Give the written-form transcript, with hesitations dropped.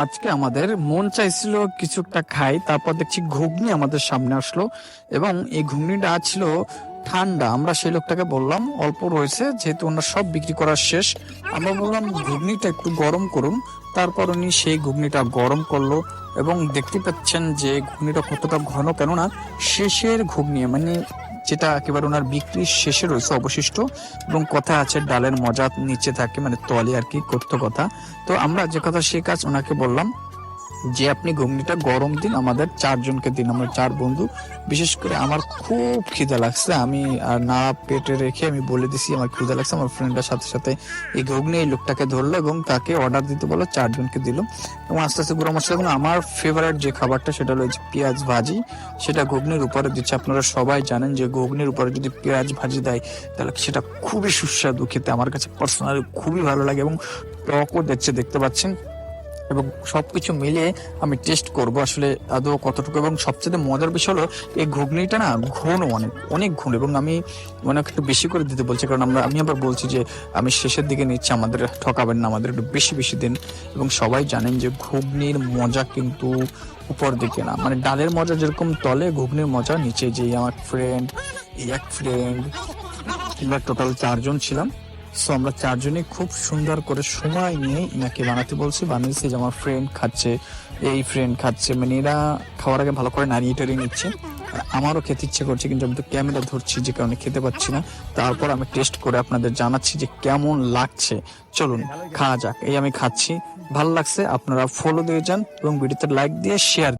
আজকে আমাদের মন চাইছিল কিছু একটা খাই, তারপর দেখছি ঘুগনি আমাদের সামনে আসলো এবং এই ঘুগনিটা ছিল ঠান্ডা। আমরা সেই লোকটাকে বললাম অল্প রয়েছে, যেহেতু ওনার সব বিক্রি করা শেষ। আমরা বললাম ঘুগনিটা একটু গরম করুন, তারপর উনি সেই ঘুগনিটা গরম করলো এবং দেখতে পাচ্ছেন যে ঘুগনিটা কতটা ঘন, কেননা শেষের ঘুগনি, মানে যেটা একেবারে ওনার বিক্রির শেষে রয়েছে অবশিষ্ট। এবং কথা আছে ডালের মজা নিচে থাকে, মানে তলে আর কি করতো কথা। তো আমরা যে কথা সে কাজ ওনাকে বললাম যে আপনি ঘুগনিটা গরম দিন, আমাদের 4 জনকে দিন, আমরা 4 বন্ধু। বিশেষ করে আমার খুব খিদে লাগছে, আমি আর না পেটে রেখে আমি বলে দিছি আমার খিদে লাগছে। আমার ফ্রেন্ডের সাথে সাথে এই ঘুগনি এই লোকটাকে ধরলো এবং তাকে অর্ডার দিতে বললো, 4 জনকে দিল। এবং আস্তে আস্তে গুঁড়ো মশলা এবং আমার ফেভারিট যে খাবারটা সেটা হলো যে পেঁয়াজ ভাজি, সেটা ঘুগনির উপরে দিচ্ছে। আপনারা সবাই জানেন যে ঘুগনির উপরে যদি পেঁয়াজ ভাজি দেয় তাহলে সেটা খুবই সুস্বাদু খেতে, আমার কাছে পার্সোনালি খুবই ভালো লাগে। এবং টকও দিচ্ছে, দেখতে পাচ্ছেন। এবং সবকিছু মিলিয়ে আমি টেস্ট করব আসলে আদৌ কতটুকু। এবং সবচেয়ে মজার বিষয় হলো এই ঘুগনিটা না ঘন, অনেক অনেক ঘন। এবং আমি মানে একটু বেশি করে দিতে বলছি, কারণ আমি আবার বলছি যে আমি শেষের দিকে নিচ্ছি, আমাদের ঠকাবেন না, আমাদের একটু বেশি বেশি দিন। এবং সবাই জানেন যে ঘুগনির মজা কিন্তু উপর দিকে না, মানে ডালের মজা যেরকম তলে, ঘুগনির মজা নিচে। যে আমার ফ্রেন্ড, এই এক ফ্রেন্ড, আমরা টোটাল 4 জন ছিলাম। সো আমরা 4 জনই খুব সুন্দর করে সময় নিয়ে ইনাকে বানাতে বলছি, বানিয়েছি। যে আমার ফ্রেন্ড খাচ্ছে, এই ফ্রেন্ড খাচ্ছে, মানে এরা খাওয়ার আগে ভালো করে নাড়িয়ে টাড়িয়ে নিচ্ছে। আর আমারও খেতে ইচ্ছে করছে, কিন্তু আমি তো ক্যামেরা ধরছি যে কারণে খেতে পাচ্ছি না। তারপর আমি টেস্ট করে আপনাদের জানাচ্ছি যে কেমন লাগছে। চলুন খাওয়া যাক। এই আমি খাচ্ছি, ভালো লাগছে। আপনারা ফলো দিয়ে যান এবং ভিডিওতে লাইক দিয়ে শেয়ার